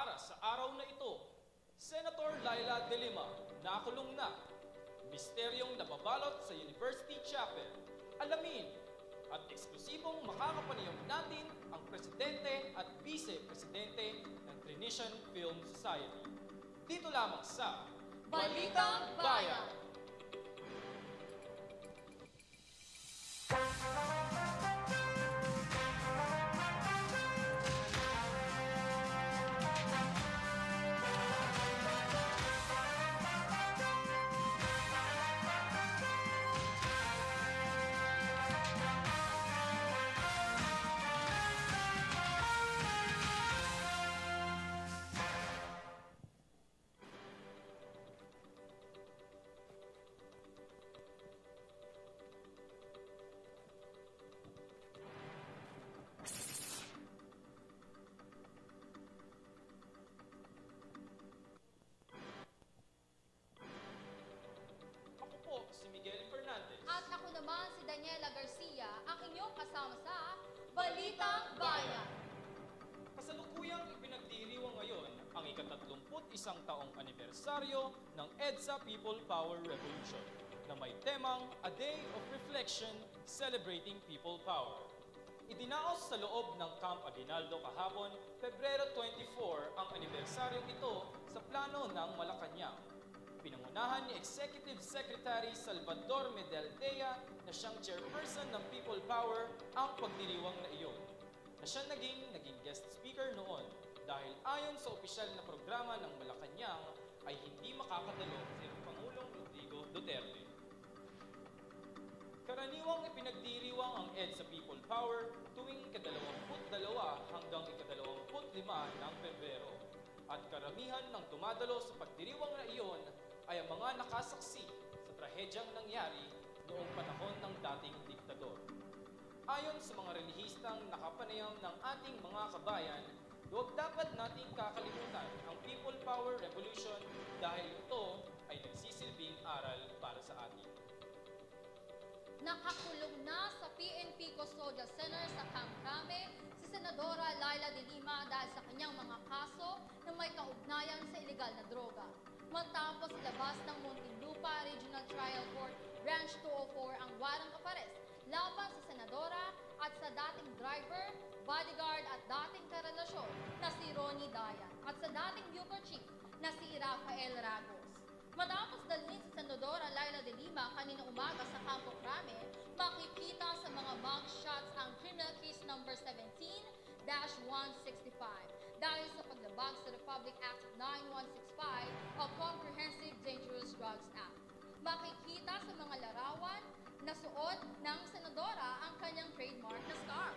Para sa araw na ito, Senator Laila De Lima nakulong na. Misteryong nababalot sa University Chapel. Alamin at eksklusibong makakapanayam natin ang Presidente at Vice-Presidente ng Trinitian Film Society. Dito lamang sa Balitang Bayan! Ako po si Miguel Fernandez. At ako naman si Daniela Garcia, ang inyong kasama sa Balitang Bayan. Kasalukuyang ipinagdiriwang ngayon ang ika-31 taong anibersaryo ng EDSA People Power Revolution na may temang A Day of Reflection Celebrating People Power. Idinaos sa loob ng Camp Aguinaldo kahapon, Pebrero 24 ang anibersaryong ito sa plano ng Malacanang. Pinangunahan ni Executive Secretary Salvador Medaldea na siyang chairperson ng People Power ang pagdiriwang na iyon, na siya naging guest speaker noon dahil ayon sa opisyal na programa ng Malacanang ay hindi makakadalo si Pangulong Rodrigo Duterte. Karaniwang ipinagdiriwang ang EDSA People Power tuwing ika-22 hanggang ika-25 ng Pebrero. At karamihan ng tumadalo sa pagdiriwang na iyon ay ang mga nakasaksi sa trahedyang nangyari noong panahon ng dating diktador. Ayon sa mga relihistang nakapanayam ng ating mga kabayan, huwag dapat nating kakalimutan ang People Power Revolution dahil ito ay nagsisilbing aral para sa atin. Nakakulong na sa PNP Custodia Center sa Camp Crame si Senadora Laila De Lima dahil sa kanyang mga kaso na may kaugnayan sa ilegal na droga. Matapos ilabas ng Muntinlupa Regional Trial Court Branch 204 ang warang of arrest laban sa Senadora at sa dating driver, bodyguard at dating karelasyon na si Ronnie Dayan at sa dating Bucor Chief na si Rafael Ragos. Matapos dalhin si Senadora Laila De Lima kanina umaga sa Campo Crame, makikita sa mga mugshots ang criminal case number 17-165 dahil sa paglabag sa Republic Act 9165 o Comprehensive Dangerous Drugs Act. Makikita sa mga larawan na suot ng Senadora ang kanyang trademark na scarf.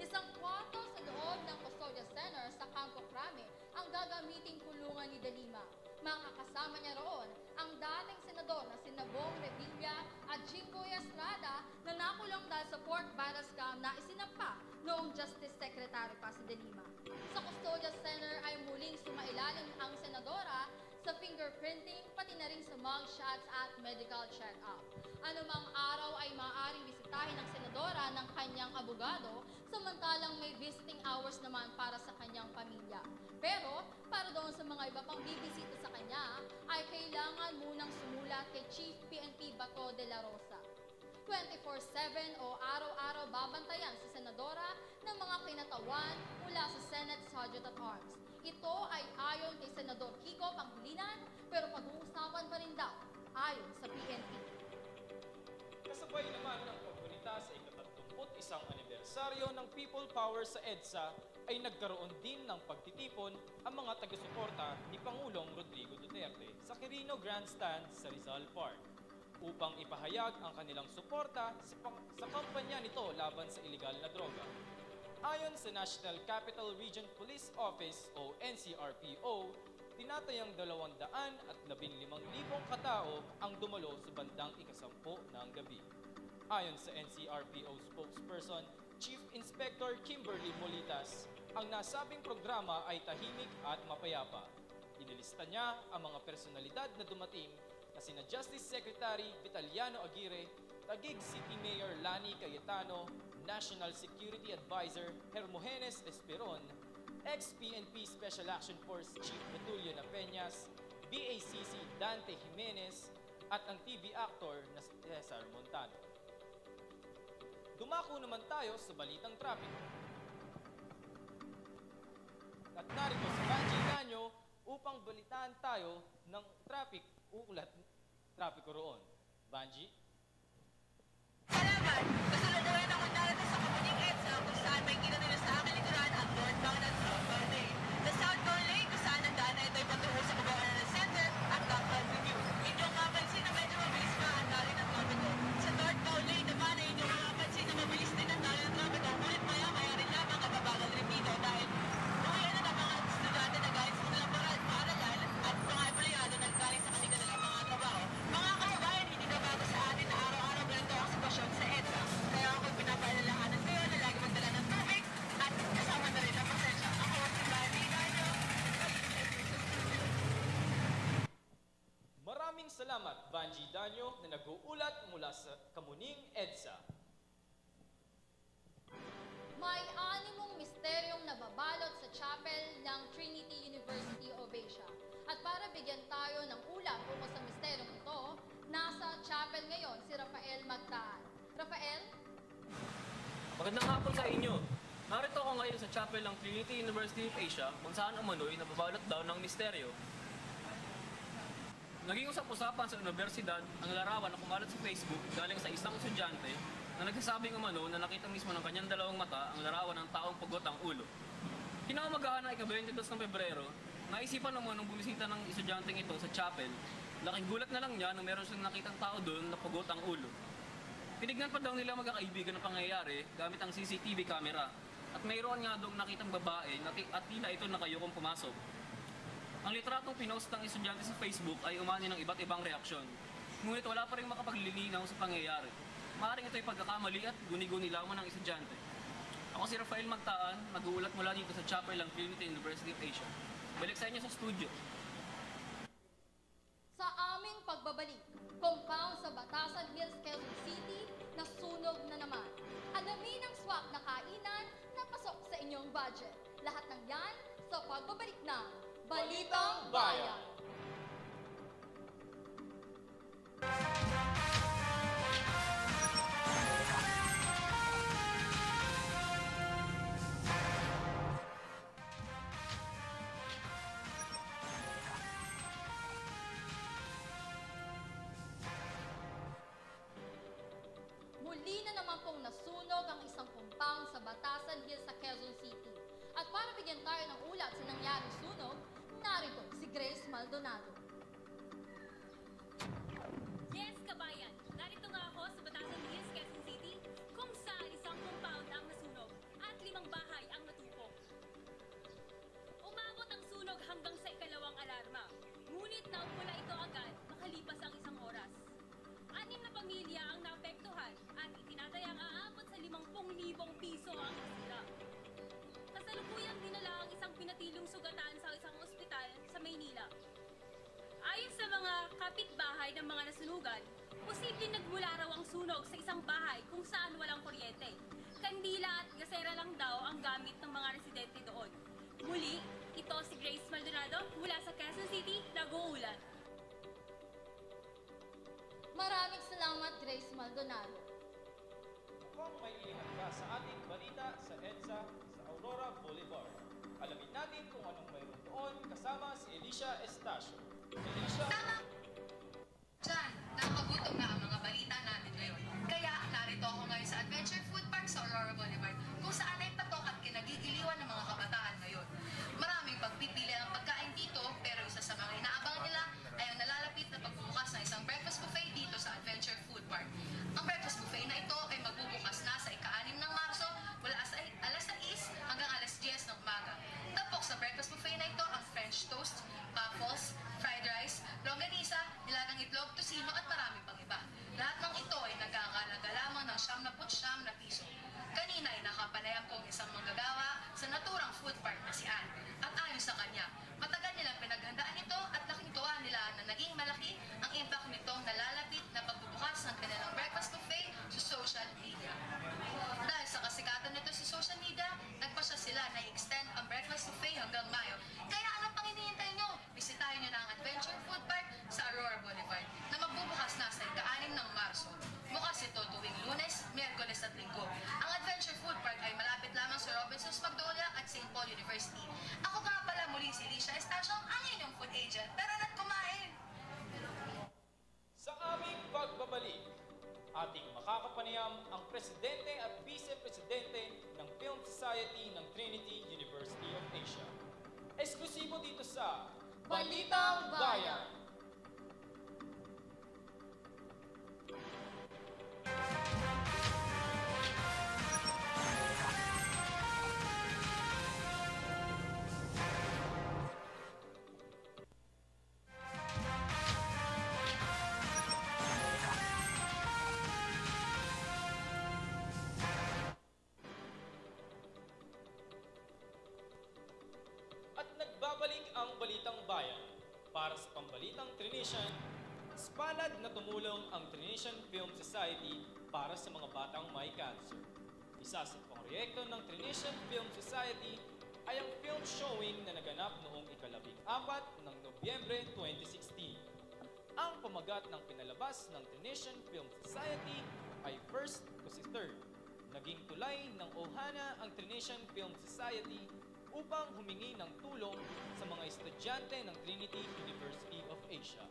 Isang kwarto sa loob ng Custodia Center sa Campo Crame ang gagamiting kulungan ni De Lima. Makakasama niya roon ang dating senador na si Bong Revilla at Jinggoy Estrada na nakulong dahil sa pork barrel scam na isinampa noong Justice Secretary pa si De Lima. Sa Custodia Center ay muling sumailalim ang senadora sa fingerprinting pati na rin sa mugshots at medical check-up. Anumang araw ay maaaring bisitahin ng senadora ng kanyang abogado, samantalang may visiting hours naman para sa kanyang pamilya. Pero para doon sa mga iba pang bibisita sa kanya, ay kailangan munang sumulat kay Chief PNP Bato de la Rosa. 24/7 o araw-araw babantayan si Senadora ng mga kinatawan mula sa Senate Sergeant at Arms. Ito ay ayon kay Senador Kiko Pangilinan, pero pag-uusapan pa rin daw ayon sa PNP. Kasabay naman ng paggunita sa ika-31 anibersaryo ng People Power sa EDSA ay nagkaroon din ng pagtitipon ang mga taga-suporta ni Pangulong Rodrigo Duterte sa Quirino Grandstand sa Rizal Park upang ipahayag ang kanilang suporta sa kampanya nito laban sa ilegal na droga. Ayon sa National Capital Region Police Office o NCRPO, tinatayang 215,000 katao ang dumalo sa bandang ika-10 ng gabi. Ayon sa NCRPO spokesperson, Chief Inspector Kimberly Molitas, ang nasabing programa ay tahimik at mapayapa. Inilista niya ang mga personalidad na dumating na sina Justice Secretary Vitaliano Aguirre, Taguig City Mayor Lani Cayetano, National Security Advisor Hermogenes Esperon, ex-PNP Special Action Force Chief Betulio Napeñas, BACC Dante Jimenez, at ang TV actor na si Cesar Montano. Dumako naman tayo sa balitang trapiko. At narito si Banji Ganyo upang balitaan tayo ng trapiko roon. Banji? Salamat! Kasunod na rin ako narito sa Kamuning EDSA kung saan may kinanila sa aking likuran ang northbound at southbound lane. Sa southbound lane kung saan ang daan na ito ay patungo sa Kabawanan Center at Dockland Review. Inyong mapansin na medyo mabilis pa ang dali ng trapiko. Sa northbound lane naman ay inyong mapansin na mabilis din ang dali ng trapiko. Ngunit maya-maya rin lamang ang babagang repito dahil uwian na ng mga estudyante na galing sa kanilang paaralan at mga empleyado na galing sa kanilang mga trabaho. Mga kababayan, hindi na bago sa atin na araw-araw ganito ang sitwasyon sa EDSA. Kaya ako pinapaalalahanan kayo na lagi magdala ng tubig at kasama na rin ang pasensya. Ako si Manny Ganyo. Maraming salamat, Banji Danyo, na nag-uulat mula sa Kamuning EDSA. May 6 misteryong nababalot sa chapel ng Trinity University of Asia. At para bigyan tayo ng ulam ukol sa misteryong ito, nasa chapel ngayon si Rafael Magtaan. Rafael? Magandang hapon sa inyo. Narito ako ngayon sa chapel ng Trinity University of Asia kung saan umano'y nababalot daw ng misteryo. Naging usap-usapan sa universidad ang larawan na kumalat sa Facebook galing sa isang estudyante na nagsasabing umano na nakita mismo ng kanyang dalawang mata ang larawan ng taong pugot ang ulo. Kinaumagahan na ika-22 ng Pebrero, naisipan naman nung bumisita ng estudyanteng ito sa chapel. Laking gulat na lang niya nung meron siyang nakitang tao doon na pugot ang ulo. Tinignan pa daw nila magkakaibigan ng pangyayari gamit ang CCTV camera. At mayroon nga doong nakitang babae at tila ito nakayukong pumasok. Ang litratong pinost ng estudyante sa Facebook ay umani ng iba't ibang reaksyon. Ngunit wala pa rin makapaglilinaw sa pangyayari. Maaaring ito'y pagkakamali at guni-guni lamang ng estudyante. Ako si Rafael Magtaan, nag-uulat mula dito sa chapel ng Trinity University of Asia. Balik sa inyo sa studio. Sa aming pagbabalik, compound sa Batasan Hills, Quezon City, nasunog na naman. Alamin ang swak na kainan na pasok sa inyong budget. Lahat ng yan sa pagbabalik ng Balitang Bayan. Muli na naman pong nasunog ang isang compound sa Batasan Hills sa Quezon City. At para bigyan tayo ng ulat sa nangyaring sunog, narito si Grace Maldonado. Yes, kabayan! Narito nga ako sa Batasan Hills, Quezon City, kung saan isang compound ang nasunog at 5 bahay ang natupok. Umabot ang sunog hanggang sa ikalawang alarma, ngunit naupula ito agad makalipas ang 1 oras. 6 na pamilya ang naapektuhan at itinatayang aabot sa 50,000 piso ang nasira. Kasalukuyang dinala ang isang pinatilong sugatan sa isang ospital sa Maynila. Ayon sa mga kapitbahay ng mga nasunugan, posibleng nagmula raw ang sunog sa isang bahay kung saan walang kuryente. Kandila at gasera lang daw ang gamit ng mga residente doon. Muli, ito si Grace Maldonado mula sa Quezon City, nag-uulat. Maraming salamat, Grace Maldonado. Mukhang may ihanda sa ating balita sa EDSA sa Aurora Boulevard. Alamin natin kung anong mayroon doon kasama si Alicia Estacio. Alicia? Tama! Diyan, nakagutom na ang mga balita natin ngayon. Kaya narito ako ngayon sa Adventure Food Park sa Aurora Boulevard kung saan ay patok at kinagigiliwan ng mga kabataan ngayon. Maraming pagpipili ang pagkain dito pero isa sa mga inaabang nila ay ang nalalapit na pagbubukas ng isang breakfast buffet dito sa Adventure Food Park. Ang breakfast buffet na ito ay magbubukas na sa ika-6 ng Marso mula alas 6 hanggang alas 10 ng umaga. Tapok sa breakfast buffet na ito ang French toast, waffles, fried rice, longganisa, nilagang itlog, tosino at marami pang iba. Lahat ng ito ay nagkakalaga lamang ng 99 na piso. Kanina ay nakapanayam kong isang manggagawa sa naturang food park na si Ann. At ayon sa kanya, matagal nilang pinaghandaan ito at laking tuwa nila na naging malaki ang impact nitong nalalapit na pagbubukas ng kanilang breakfast buffet sa social media. Dahil sa kasikatan nito sa social media, nagpasya sila na i-extend ang breakfast buffet kayo dyan. Tara na't kumain! Sa aming pagbabalik, ating makakapanayam ang Presidente at Vice-Presidente ng Film Society ng Trinity University of Asia. Eksklusibo dito sa Balitang Bayan! At nagbabalik ang Balitang Bayan para sa pambalitang Trinitian. Palad na tumulong ang Trinitian Film Society para sa mga batang may cancer. Isa sa proyekto ng Trinitian Film Society ay ang film showing na naganap noong ika-14 ng Nobyembre 2016. Ang pamagat ng pinalabas ng Trinitian Film Society ay First Kasi Third. Naging tulay ng Ohana ang Trinitian Film Society upang humingi ng tulong sa mga estudyante ng Trinity University of Asia.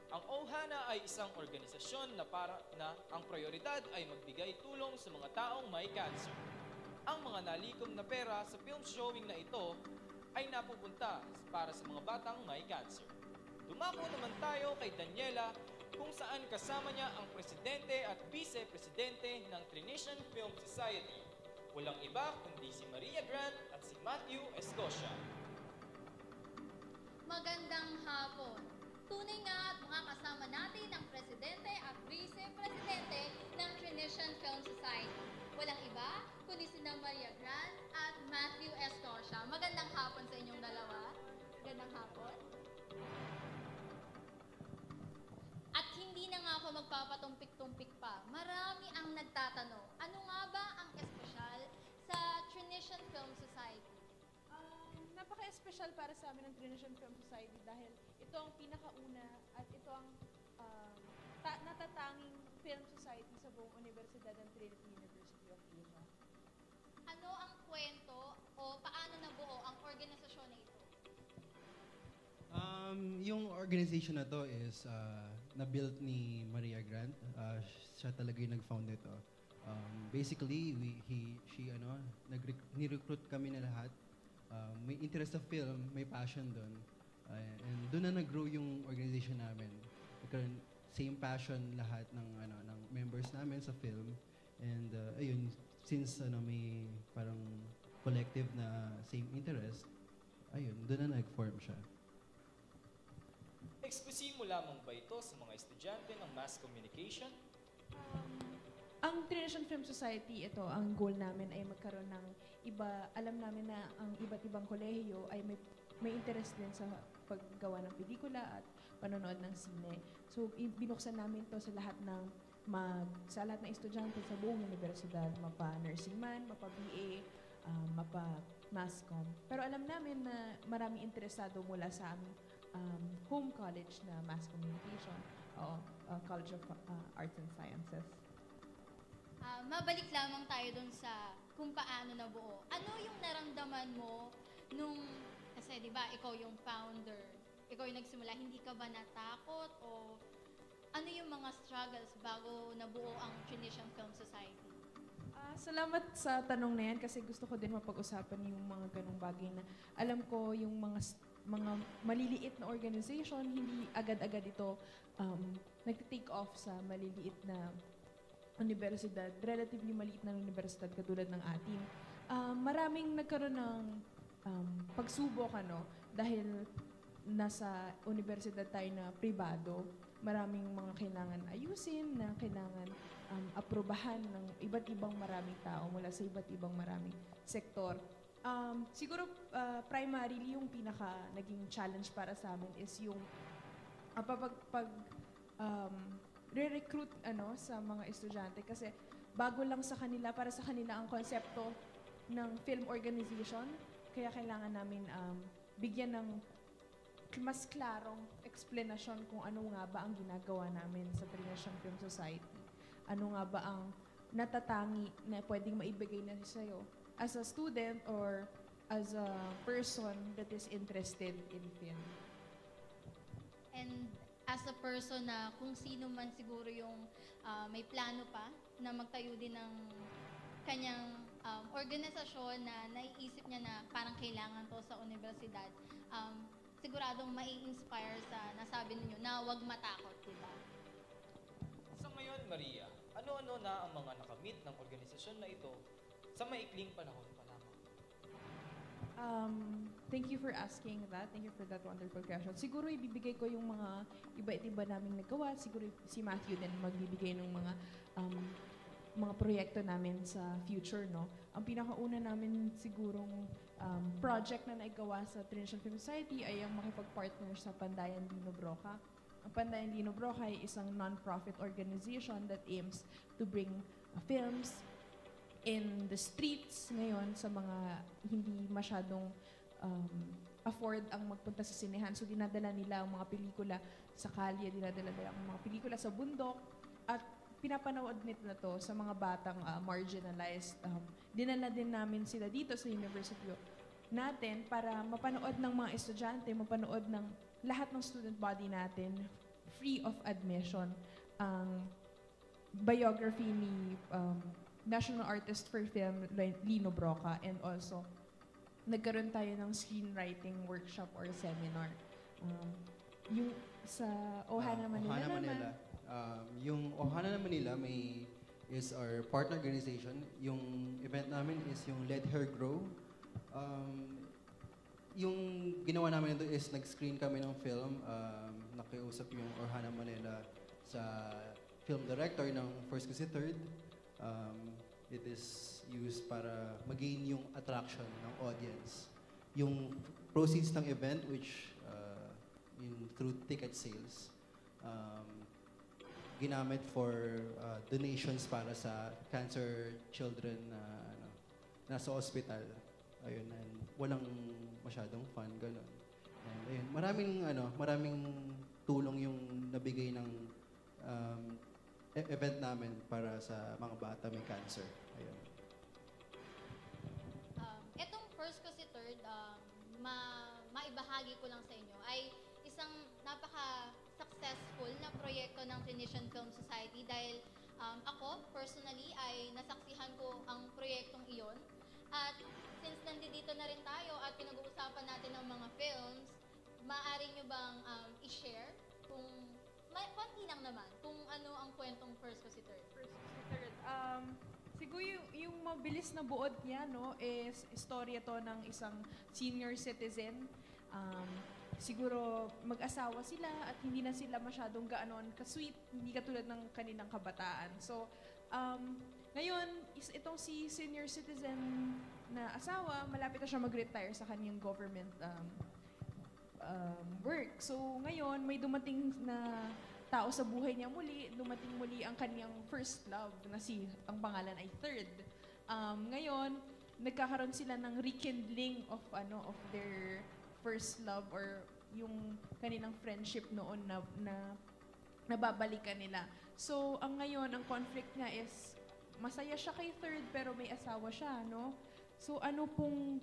Ang Ohana ay isang organisasyon na ang prioridad ay magbigay tulong sa mga taong may cancer. Ang mga nalikom na pera sa film showing na ito ay napupunta para sa mga batang may cancer. Dumako naman tayo kay Daniela kung saan kasama niya ang Presidente at Vice-Presidente ng Trinitian Film Society. Walang iba kundi si Maria Grant at si Matthew Escocia. Magandang hapon. Tunay nga at makakasama natin ang Presidente at Vice-Presidente ng Trinitian Film Society. Walang iba kundi sina Maria Grant at Matthew Escocia. Magandang hapon sa inyong dalawa. Magandang hapon. At hindi na nga ako magpapatumpik-tumpik pa. Marami ang nagtatanong, ano nga ba ang espesyal sa Trinitian Film Society? Napaka-espesyal para sa amin ng Trinitian Film Society dahil ito ang pinakauna at ito ang natatanging film society sa buong Universidad ng Trinity University of Asia. Ano ang kwento o paano nabuo ang organisasyon na ito? Yung organization na to is na-built ni Maria Grant. Siya talaga yung nag-found nito. Basically, ni-recruit kami na lahat. May interest sa film, may passion doon. And doon na nag-grow yung organization namin. Same passion lahat ng members namin sa film. And ayun, since may parang collective na same interest, ayun, doon na nag-form siya. Eksklusibo lamang ba ito sa mga estudyante ng Mass Communication? Ang Trinitian Film Society, ito, ang goal namin ay magkaroon ng iba. Alam namin na ang iba't ibang kolehiyo ay may interest din sa paggawa ng pelikula at panonood ng sine. So, binuksan namin to sa lahat ng estudyante sa buong universidad, mapa-nursing man, mapa-BA, mapa-masscom. Pero alam namin na maraming interesado mula sa aming home college na Mass Communication o College of Arts and Sciences. Mabalik lamang tayo dun sa kung paano nabuo. Ano yung naramdaman mo kasi di ba, ikaw yung founder, ikaw yung nagsimula, hindi ka ba natakot o ano yung mga struggles bago nabuo ang Trinitian Film Society? Salamat sa tanong na yan kasi gusto ko din mapag-usapan yung mga ganong bagay na alam ko yung mga maliliit na organization, hindi agad-agad ito nag-take off sa maliliit na universidad, relatively maliit na universidad katulad ng atin. Maraming nagkaroon ng pagsubok dahil nasa universidad tayo na pribado. Maraming mga kailangan ayusin, na kailangan aprobahan ng iba't ibang maraming tao mula sa iba't ibang maraming sektor. Siguro primarily yung pinaka naging challenge para sa amin is yung re-recruit sa mga estudyante kasi bago lang sa kanila, para sa kanila ang konsepto ng film organization, kaya kailangan namin bigyan ng mas klarong explanation kung ano nga ba ang ginagawa namin sa Trinitian Film Society. Ano nga ba ang natatangi na pwedeng maibigay na sa'yo as a student or as a person that is interested in film. And as a person na kung sino man siguro yung may plano pa na magtayo din ng kanyang organisasyon na naiisip niya na parang kailangan to sa universidad, siguradong mai-inspire sa nasabi ninyo na huwag matakot, di ba? Sa ngayon, Maria, ano-ano na ang mga nakamit ng organisasyon na ito sa maikling panahon pa lamang? Thank you for asking that. Thank you for that wonderful question. Siguro ibibigay ko yung mga iba-iba naming nagawa. Siguro si Matthew din magbibigay ng mga proyekto namin sa future, no? Ang pinakauna namin sigurong project na naigawa sa Trinitian Film Society ay ang makipag-partner sa Pandayan Lino Broca. Ang Pandayan Lino Broca ay isang non-profit organization that aims to bring films in the streets ngayon sa mga hindi masyadong afford ang magpunta sa sinehan. So dinadala nila ang mga pelikula sa kalye, dinadala nila ang mga pelikula sa bundok, at pinapanood nila to sa mga batang marginalized. Dinala din namin sila dito sa university natin para mapanood ng mga estudyante, mapanood ng lahat ng student body natin, free of admission, ang biography ni National Artist for Film Lino Broca, and also nagkaroon tayo ng screenwriting workshop or seminar. Yung sa Ohana Manila Ohana naman. Manila. Yung Ohana Manila is our partner organization. Yung event namin is yung Let Her Grow. Yung ginawa namin ito is nag-screen kami ng film. Nakiusap yung Ohana Manila sa film director ng First Kasi Third. It is used para mag-gain yung attraction ng audience. Yung proceeds ng event, which through ticket sales, ginamit for donations para sa cancer children na nasa hospital. Ayun, and walang masyadong fun, ganun. And ayun, maraming tulong yung nabigay ng event namin para sa mga bata may cancer. Ayun. Etong First Kasi Third, maibahagi ko lang sa inyo, ay isang napaka-successful na proyekto ng Trinitian Film Society dahil ako, personally, ay nasaksihan ko ang proyektong iyon. At since nandito na rin tayo at pinag-uusapan natin ng mga films, maaari nyo bang i-share kung konti lang naman, kung ano ang kwentong First Kasi Third? First Kasi Third. Siguro yung mabilis na buod niya, no, is istorya to ng isang senior citizen. Siguro mag-asawa sila at hindi na sila masyadong gaanon ka-sweet, hindi katulad ng kanilang kabataan. So, ngayon, itong si senior citizen na asawa, malapit na siya mag-retire sa kanyang government work. So, ngayon, may dumating na tao sa buhay niya muli, dumating muli ang kanyang first love na ang pangalan ay Third. Ngayon, nagkakaroon sila ng rekindling of their first love or yung kanilang friendship noon na nababalikan nila. So, ngayon, ang conflict nga is masaya siya kay Third pero may asawa siya, no? So, ano pong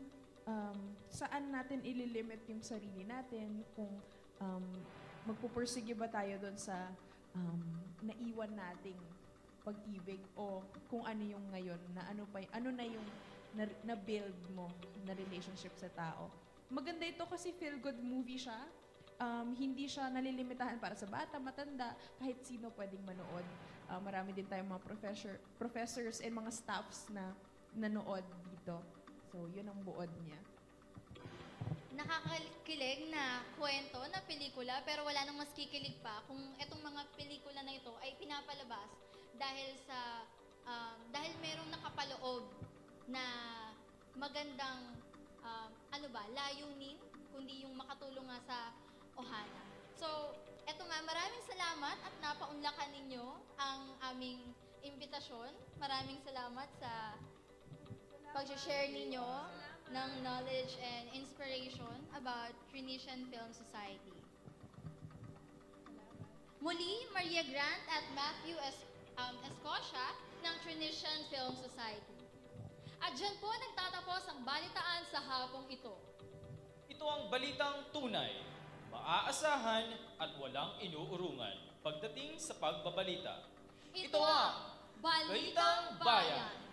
saan natin ililimit yung sarili natin, kung magpupursige ba tayo doon sa naiwan nating pag-ibig, o kung ano yung ngayon na ano na yung na-build mo na relationship sa tao. Maganda ito kasi feel-good movie siya. Hindi siya nalilimitahan para sa bata, matanda, kahit sino pwedeng manood. Marami din tayong mga professors and mga staffs na nanood dito. So, yun ang buod niya. Nakakakilig na kwento na pelikula, pero wala nang mas kikilig pa kung etong mga pelikula na ito ay pinapalabas dahil merong nakapaloob na magandang layunin, kundi yung makatulong nga sa Ohana. So, eto nga, maraming salamat at napaunlakan ninyo ang aming imbitasyon. Maraming salamat sa pag-share ninyo ng knowledge and inspiration about Trinitian Film Society. Muli, Maria Grant at Matthew Escocia ng Trinitian Film Society. At dyan po nagtatapos ang balitaan sa hapong ito. Ito ang Balitang Tunay. maaasahan at walang inuurungan pagdating sa pagbabalita. Ito ang Balitang Bayan.